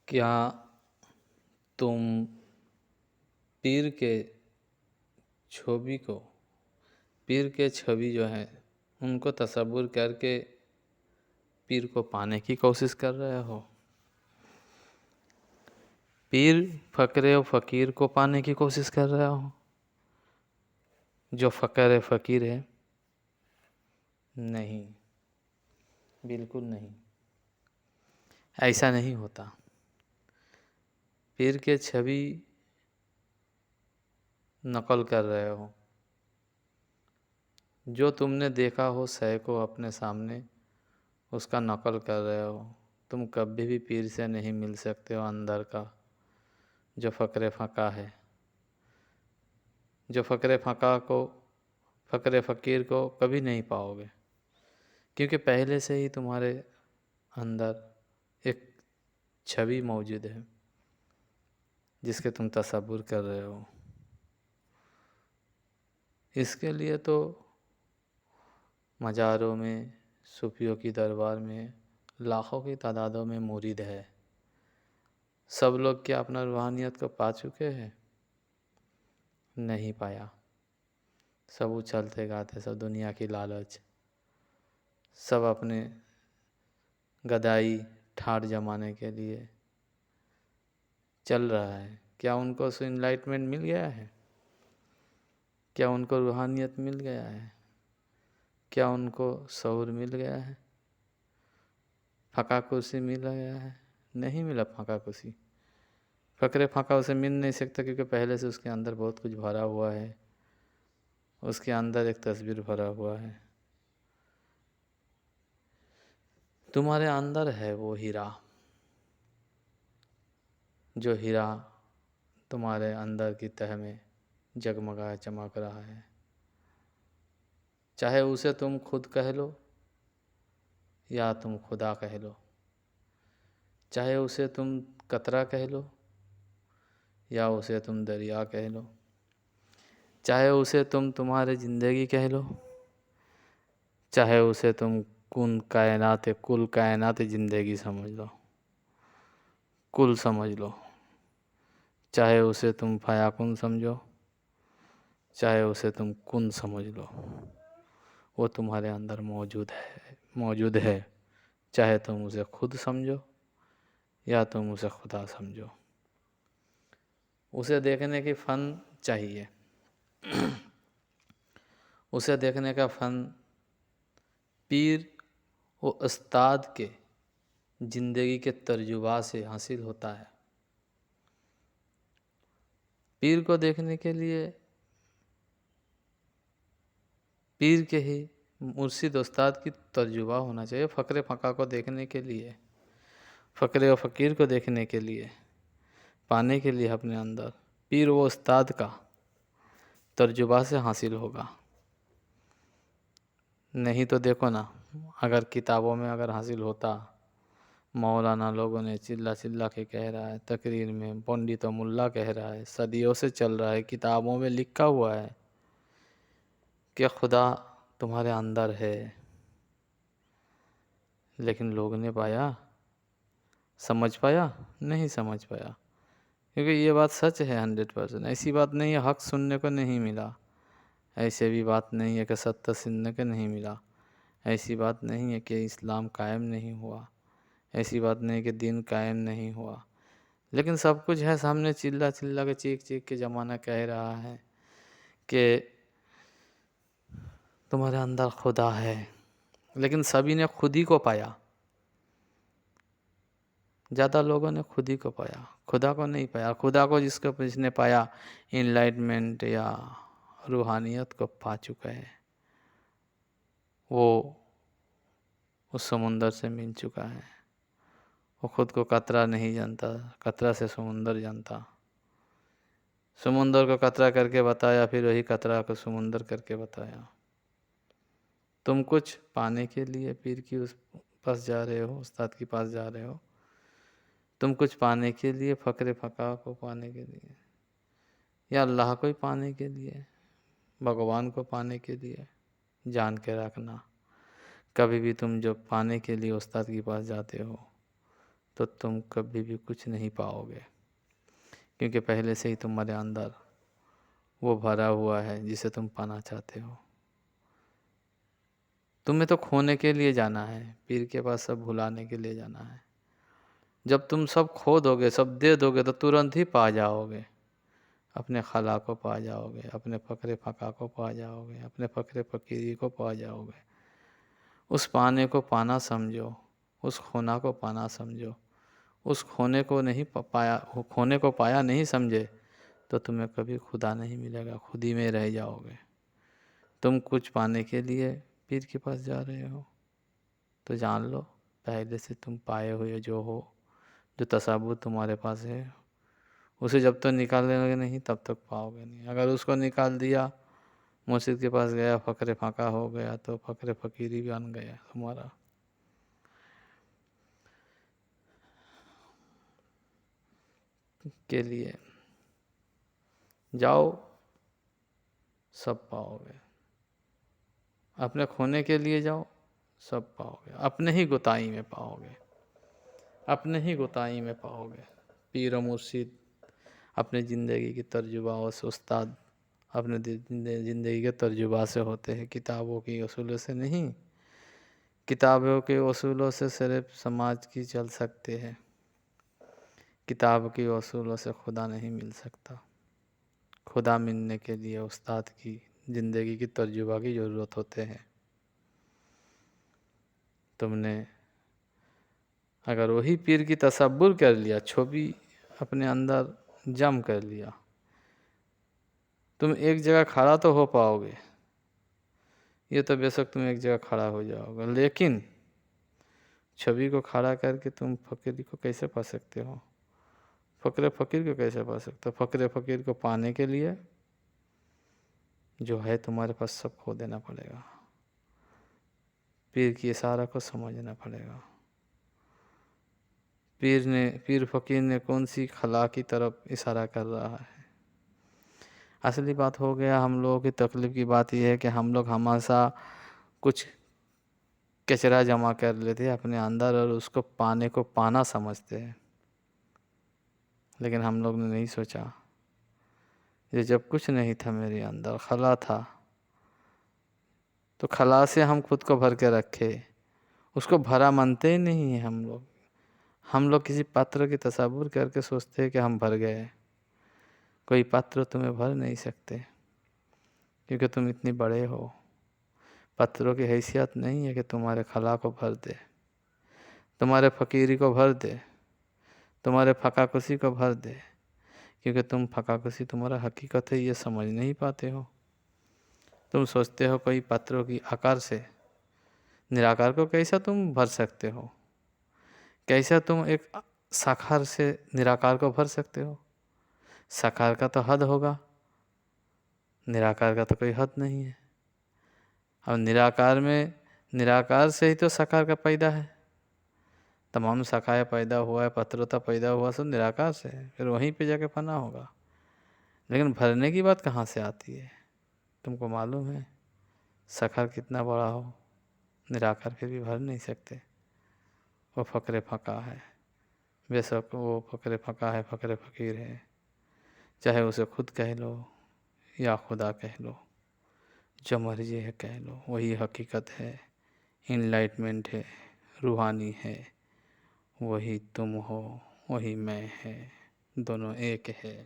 کیا تم پیر کے چھوی جو ہے ان کو تصور کر کے پیر کو پانے کی کوشش کر رہے ہو؟ پیر فقیر و فقیر کو پانے کی کوشش کر رہے ہو؟ جو فقیر ہے؟ نہیں، بالکل نہیں، ایسا نہیں ہوتا۔ پیر کے چھوی نقل کر رہے ہو، جو تم نے دیکھا ہو شے کو اپنے سامنے، اس کا نقل کر رہے ہو۔ تم کبھی بھی پیر سے نہیں مل سکتے ہو اندر کا، جو فقر فقہ ہے، جو فقر فقیر کو کبھی نہیں پاؤ گے، کیونکہ پہلے سے ہی تمہارے اندر ایک چھوی موجود ہے جس کے تم تصور کر رہے ہو۔ اس کے لیے تو مزاروں میں، صوفیوں کی دربار میں لاکھوں کی تعدادوں میں مرید ہے۔ سب لوگ کیا اپنا روحانیت کو پا چکے ہیں؟ نہیں پایا۔ سب اچھلتے گاتے، سب دنیا کی لالچ، سب اپنے گدائی ٹھاٹ جمانے کے لیے چل رہا ہے۔ کیا ان کو انلائٹمنٹ مل گیا ہے؟ کیا ان کو روحانیت مل گیا ہے؟ کیا ان کو شعور مل گیا ہے؟ فقہ کرسی مل گیا ہے؟ نہیں ملا فقہ کرسی۔ فقر فقہ اسے مل نہیں سکتا، کیونکہ پہلے سے اس کے اندر بہت کچھ بھرا ہوا ہے۔ اس کے اندر ایک تصویر بھرا ہوا ہے۔ تمہارے اندر ہے وہ ہیرا، جو ہیرا تمہارے اندر کی تہ میں جگمگا چمک رہا ہے۔ چاہے اسے تم خود کہہ لو یا تم خدا کہہ لو، چاہے اسے تم قطرہ کہہ لو یا اسے تم دریا کہہ لو، چاہے اسے تم تمہاری زندگی کہہ لو، چاہے اسے تم کل کائنات زندگی سمجھ لو، کل سمجھ لو، چاہے اسے تم فیاکن سمجھو، چاہے اسے تم کن سمجھ لو، وہ تمہارے اندر موجود ہے، چاہے تم اسے خود سمجھو یا تم اسے خدا سمجھو۔ اسے دیکھنے کی فن چاہیے۔ اسے دیکھنے کا فن پیر و استاد کے زندگی کے تجربات سے حاصل ہوتا ہے۔ پیر کو دیکھنے کے لیے پیر کے ہی مرشد استاد کی تجربہ ہونا چاہیے۔ فقر فقہ کو دیکھنے کے لیے، فقیر و فقیر کو دیکھنے کے لیے، پانے کے لیے اپنے اندر پیر و استاد کا تجربہ سے حاصل ہوگا۔ نہیں تو دیکھو نا، اگر کتابوں میں اگر حاصل ہوتا، مولانا لوگوں نے چلا کے کہہ رہا ہے، تقریر میں پنڈت و ملا کہہ رہا ہے، صدیوں سے چل رہا ہے، کتابوں میں لکھا ہوا ہے کہ خدا تمہارے اندر ہے، لیکن لوگ نے پایا؟ سمجھ پایا؟ نہیں سمجھ پایا، کیونکہ یہ بات سچ ہے 100%۔ ایسی بات نہیں ہے حق سننے کو نہیں ملا، ایسے بھی بات نہیں ہے کہ ستیہ سننے کو نہیں ملا، ایسی بات نہیں ہے کہ اسلام قائم نہیں ہوا، ایسی بات نہیں کہ دین قائم نہیں ہوا، لیکن سب کچھ ہے سامنے، چلا کے چیخ کے زمانہ کہہ رہا ہے کہ تمہارے اندر خدا ہے، لیکن سبھی نے خود ہی کو پایا۔ زیادہ لوگوں نے خود ہی کو پایا، خدا کو نہیں پایا۔ خدا کو جس نے پایا، انلائٹمنٹ یا روحانیت کو پا چکا ہے، وہ اس سمندر سے مل چکا ہے۔ وہ خود کو قطرہ نہیں جانتا، قطرہ سے سمندر جانتا، سمندر کو قطرہ کر کے بتایا، پھر وہی قطرہ کو سمندر کر کے بتایا۔ تم کچھ پانے کے لیے پیر کی پاس جا رہے ہو، استاد کے پاس جا رہے ہو، تم کچھ پانے کے لیے، فقر فقہ کو پانے کے لیے، یا اللہ کو ہی پانے کے لیے، بھگوان کو پانے کے لیے، جان کے رکھنا، کبھی بھی تم جو پانے کے لیے استاد کے پاس جاتے ہو تو تم کبھی بھی کچھ نہیں پاؤ گے، کیونکہ پہلے سے ہی تمہارے اندر وہ بھرا ہوا ہے جسے تم پانا چاہتے ہو۔ تمہیں تو کھونے کے لیے جانا ہے، پیر کے پاس سب بھلانے کے لیے جانا ہے۔ جب تم سب کھو دو گے، سب دے دو گے، تو ترنت ہی پا جاؤ گے، اپنے خلا کو پا جاؤ گے، اپنے فقر فقا کو پا جاؤ گے، اپنے فقر فقیری کو پا جاؤ گے۔ اس پانے کو پانا سمجھو، اس کھونا کو پانا سمجھو۔ اس کھونے کو پایا نہیں سمجھے تو تمہیں کبھی خدا نہیں ملے گا، خود ہی میں رہ جاؤ گے۔ تم کچھ پانے کے لیے پیر کے پاس جا رہے ہو تو جان لو پہلے سے تم پائے ہوئے جو ہو، جو تصور تمہارے پاس ہے، اسے جب تک نکالنے لگے نہیں تب تک پاؤ گے نہیں۔ اگر اس کو نکال دیا، مرشد کے پاس گیا، فقر فقا ہو گیا، تو فقر فقیری بھی بن گیا تمہارا۔ کے لیے جاؤ، سب پاؤ گے۔ اپنے کھونے کے لیے جاؤ، سب پاؤ گے، اپنے ہی گتائی میں پاؤ گے، اپنے ہی گتائی میں پاؤ گے۔ پیر و مرشد اپنے زندگی کی تجربات سے، استاد اپنے زندگی کے تجربات سے ہوتے ہیں، کتابوں کی اصولوں سے نہیں۔ کتابوں کے اصولوں سے صرف سماج کی چل سکتے ہیں، کتاب کی اصولوں سے خدا نہیں مل سکتا۔ خدا ملنے کے لیے استاد کی زندگی کی تجربہ کی ضرورت ہوتے ہیں۔ تم نے اگر وہی پیر کی تصور کر لیا، چھوبی اپنے اندر جم کر لیا، تم ایک جگہ کھڑا تو ہو پاؤ گے، یہ تو بے شک تم ایک جگہ کھڑا ہو جاؤ گے، لیکن چھوی کو کھڑا کر کے تم فقیر کو کیسے پا سکتے ہو؟ فقر فقیر کو کیسے پا سکتے ہو؟ فقر فقیر کو پانے کے لیے جو ہے تمہارے پاس سب کھو دینا پڑے گا، پیر کی اشارہ کو سمجھنا پڑے گا۔ پیر فقیر نے کون سی خلا کی طرف اشارہ کر رہا ہے؟ اصلی بات ہو گیا، ہم لوگوں کی تکلیف کی بات یہ ہے کہ ہم لوگ ہمیشہ کچھ کچرا جمع کر لیتے ہیں اپنے اندر، اور اس کو پانے کو پانا سمجھتے ہیں۔ لیکن ہم لوگ نے نہیں سوچا، یہ جب کچھ نہیں تھا میرے اندر، خلا تھا، تو خلا سے ہم خود کو بھر کے رکھے، اس کو بھرا مانتے ہی نہیں ہیں ہم لوگ۔ ہم لوگ کسی پاتر کی تصور کر کے سوچتے ہیں کہ ہم بھر گئے۔ کوئی پاتر تمہیں بھر نہیں سکتے، کیونکہ تم اتنے بڑے ہو۔ پاتروں کی حیثیت نہیں ہے کہ تمہارے خلا کو بھر دے، تمہارے فقیری کو بھر دے، تمہارے فقاکشی کو بھر دے، کیونکہ تم فقاکشی تمہارا حقیقت ہے، یہ سمجھ نہیں پاتے ہو۔ تم سوچتے ہو کوئی پاتروں کی آکار سے نراکار کو کیسا تم بھر سکتے ہو؟ کیسا تم ایک ساکار سے نراکار کو بھر سکتے ہو؟ ساکار کا تو حد ہوگا، نراکار کا تو کوئی حد نہیں ہے۔ اور نراکار سے ہی تو ساکار کا پیدا ہے۔ تمام شاخائیں پیدا ہوا ہے، پترتا پیدا ہوا، سب نراکار سے ہے، پھر وہیں پہ جا کے فنا ہوگا۔ لیکن بھرنے کی بات کہاں سے آتی ہے؟ تم کو معلوم ہے ساکار کتنا بڑا ہو، نراکار پھر بھی بھر نہیں سکتے۔ وہ فقر فقا ہے، بے شک وہ فقر فقا ہے، فقر فقیر ہے، چاہے اسے خود کہہ لو یا خدا کہہ لو، جو مرضی ہے کہہ لو، وہی حقیقت ہے، انلائٹمنٹ ہے، روحانی ہے، وہی تم ہو، وہی میں ہے، دونوں ایک ہے۔